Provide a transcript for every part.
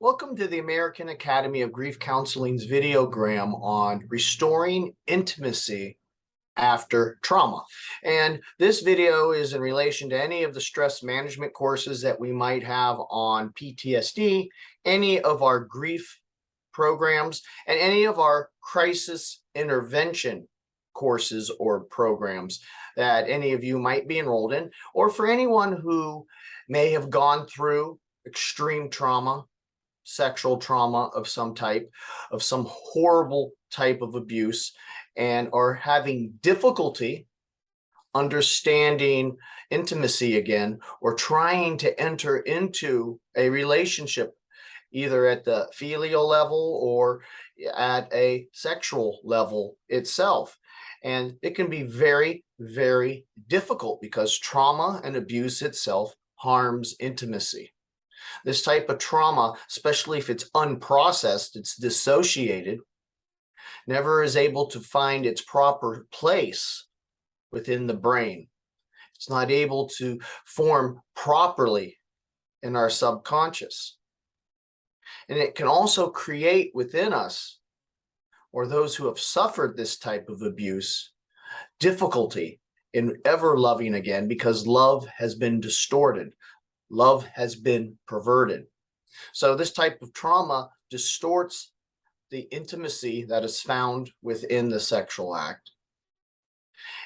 Welcome to the American Academy of Grief Counseling's Videogram on restoring intimacy after trauma. And this video is in relation to any of the stress management courses that we might have on PTSD, any of our grief programs, and any of our crisis intervention courses or programs that any of you might be enrolled in, or for anyone who may have gone through extreme trauma, sexual trauma of some type, of some horrible type of abuse, and are having difficulty understanding intimacy again, or trying to enter into a relationship either at the filial level or at a sexual level itself. And it can be very, very difficult because trauma and abuse itself harms intimacy. This type of trauma, especially if it's unprocessed, it's dissociated, never is able to find its proper place within the brain. It's not able to form properly in our subconscious. And it can also create within us, or those who have suffered this type of abuse, difficulty in ever loving again because love has been distorted. Love has been perverted. So this type of trauma distorts the intimacy that is found within the sexual act.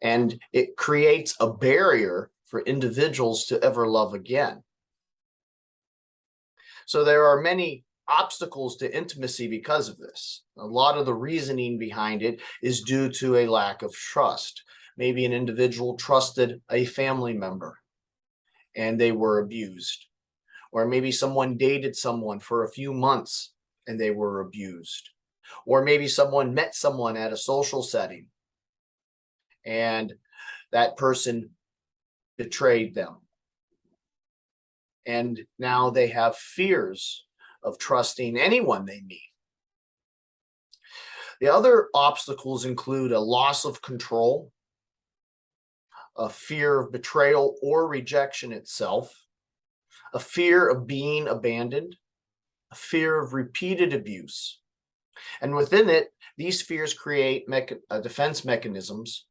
And it creates a barrier for individuals to ever love again. So there are many obstacles to intimacy because of this. A lot of the reasoning behind it is due to a lack of trust. Maybe an individual trusted a family member and they were abused. Or maybe someone dated someone for a few months and they were abused. Or maybe someone met someone at a social setting and that person betrayed them. And now they have fears of trusting anyone they meet. The other obstacles include a loss of control, a fear of betrayal or rejection itself, a fear of being abandoned, a fear of repeated abuse. And within it, these fears create defense mechanisms,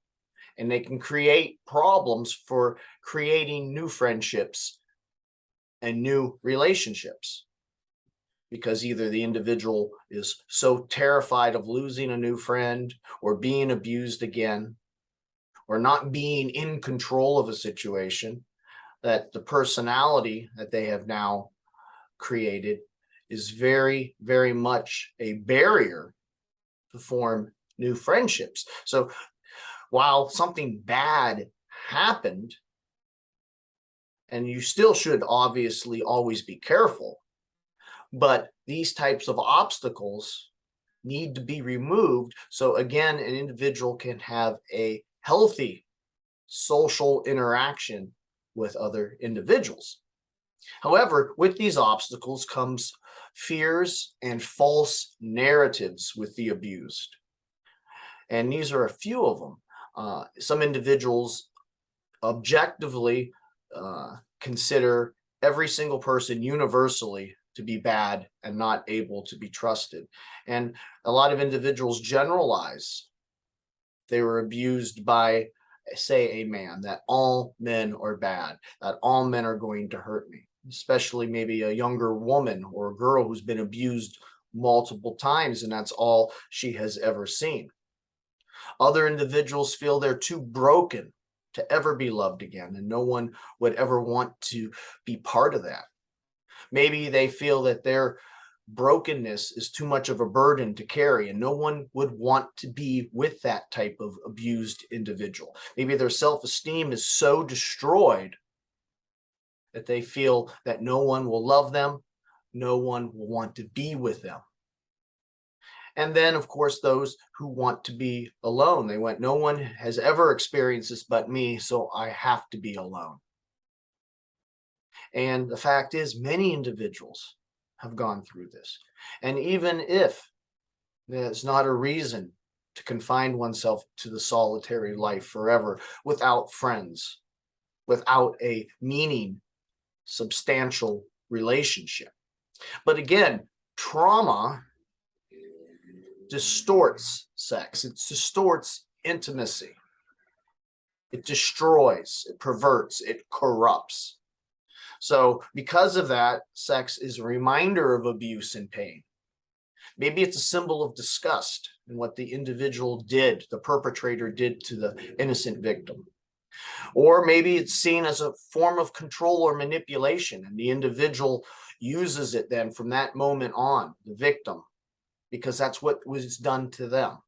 and they can create problems for creating new friendships and new relationships. Because either the individual is so terrified of losing a new friend or being abused again, or not being in control of a situation, that the personality that they have now created is very, very much a barrier to form new friendships. So while something bad happened, and you still should obviously always be careful, but these types of obstacles need to be removed so again an individual can have a healthy social interaction with other individuals. However, with these obstacles comes fears and false narratives with the abused. And these are a few of them. Some individuals objectively consider every single person universally to be bad and not able to be trusted. And a lot of individuals generalize. They were abused by, say, a man, that all men are bad, that all men are going to hurt me, especially maybe a younger woman or a girl who's been abused multiple times and that's all she has ever seen. Other individuals feel they're too broken to ever be loved again, and no one would ever want to be part of that. Maybe they feel that their brokenness is too much of a burden to carry, and no one would want to be with that type of abused individual. Maybe their self-esteem is so destroyed that they feel that no one will love them, no one will want to be with them. And then, of course, those who want to be alone. They went, no one has ever experienced this but me, so I have to be alone. And the fact is, many individuals have gone through this. And even if there's not a reason to confine oneself to the solitary life forever without friends, without a meaning, substantial relationship, But again, trauma distorts sex. It distorts intimacy. It destroys, it perverts, it corrupts. So because of that, sex is a reminder of abuse and pain. Maybe it's a symbol of disgust in what the individual did, the perpetrator did to the innocent victim. Or maybe it's seen as a form of control or manipulation, and the individual uses it then from that moment on, the victim, because that's what was done to them.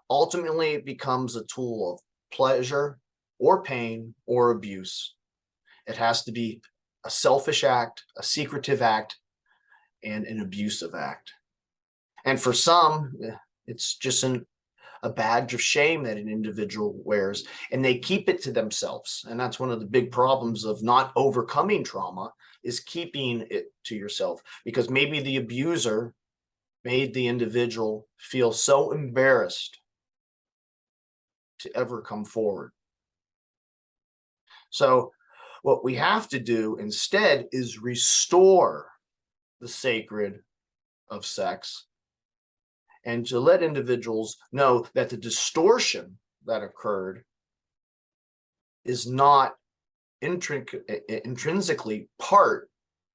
Ultimately, it becomes a tool of pleasure or pain or abuse. It has to be a selfish act, a secretive act, and an abusive act. And for some, it's just a badge of shame that an individual wears, and they keep it to themselves. And that's one of the big problems of not overcoming trauma, is keeping it to yourself, because maybe the abuser made the individual feel so embarrassed to ever come forward. So what we have to do instead is restore the sacred of sex, and to let individuals know that the distortion that occurred is not intrinsically part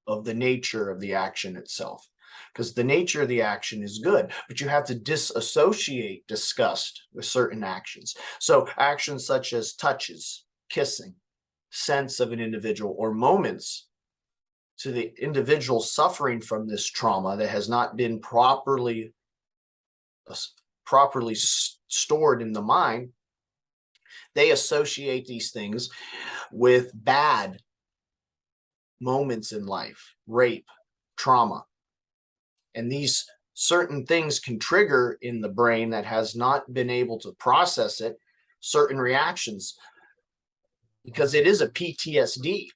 of the nature of the action itself. Because the nature of the action is good, but you have to disassociate disgust with certain actions. So actions such as touches, kissing, sense of an individual, or moments to the individual suffering from this trauma that has not been properly stored in the mind, they associate these things with bad moments in life, rape, trauma. And these certain things can trigger in the brain that has not been able to process it, certain reactions, because it is a PTSD.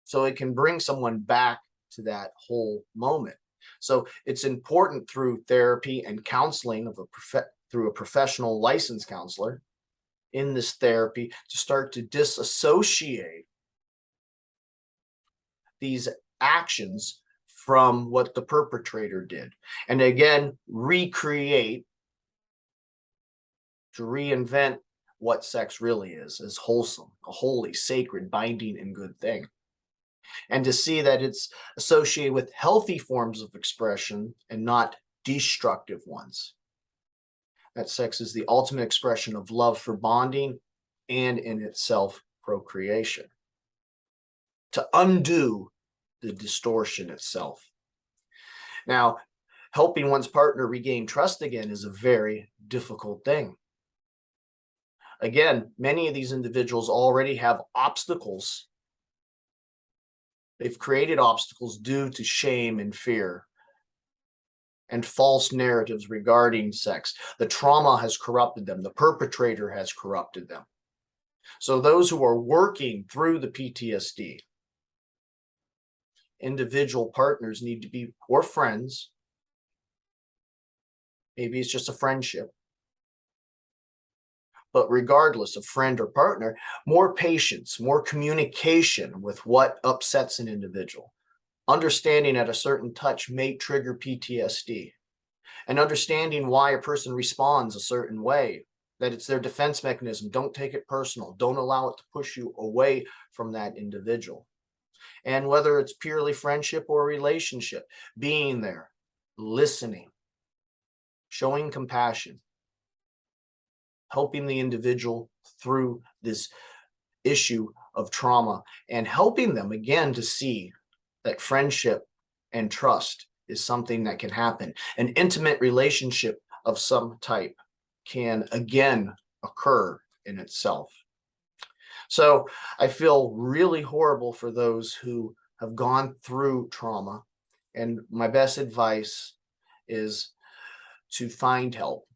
So it can bring someone back to that whole moment. So it's important through therapy and counseling through a professional licensed counselor in this therapy to start to disassociate these actions from what the perpetrator did. And again, recreate, to reinvent what sex really is, as wholesome, a holy, sacred, binding, and good thing. And to see that it's associated with healthy forms of expression and not destructive ones. That sex is the ultimate expression of love for bonding and in itself procreation. To undo the distortion itself. Now, helping one's partner regain trust again is a very difficult thing. Again, many of these individuals already have obstacles. They've created obstacles due to shame and fear and false narratives regarding sex. The trauma has corrupted them. The perpetrator has corrupted them. So those who are working through the PTSD, individual partners need to be, or friends, maybe it's just a friendship, but regardless of friend or partner, more patience, more communication with what upsets an individual. Understanding that a certain touch may trigger PTSD, and understanding why a person responds a certain way, that it's their defense mechanism. Don't take it personal. Don't allow it to push you away from that individual. And whether it's purely friendship or relationship, being there, listening, showing compassion, helping the individual through this issue of trauma, and helping them again to see that friendship and trust is something that can happen. An intimate relationship of some type can again occur in itself. So I feel really horrible for those who have gone through trauma. And my best advice is to find help,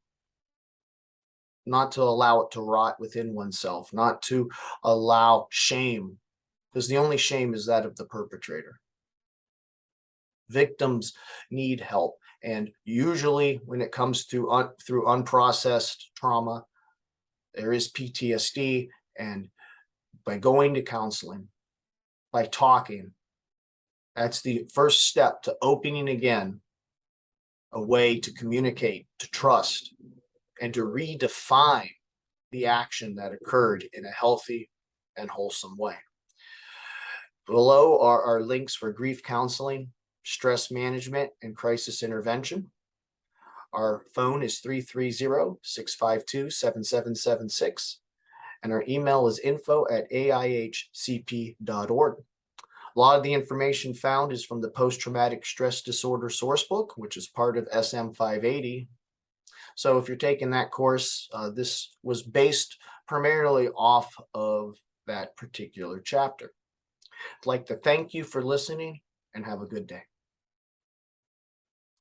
not to allow it to rot within oneself, not to allow shame, because the only shame is that of the perpetrator. Victims need help. And usually when it comes to through unprocessed trauma, there is PTSD. And by going to counseling, by talking. That's the first step to opening again a way to communicate, to trust, and to redefine the action that occurred in a healthy and wholesome way. Below are our links for grief counseling, stress management, and crisis intervention. Our phone is 330-652-7776, and our email is info@aihcp.org. A lot of the information found is from the Post-Traumatic Stress Disorder Sourcebook, which is part of SM580. So if you're taking that course, this was based primarily off of that particular chapter. I'd like to thank you for listening and have a good day.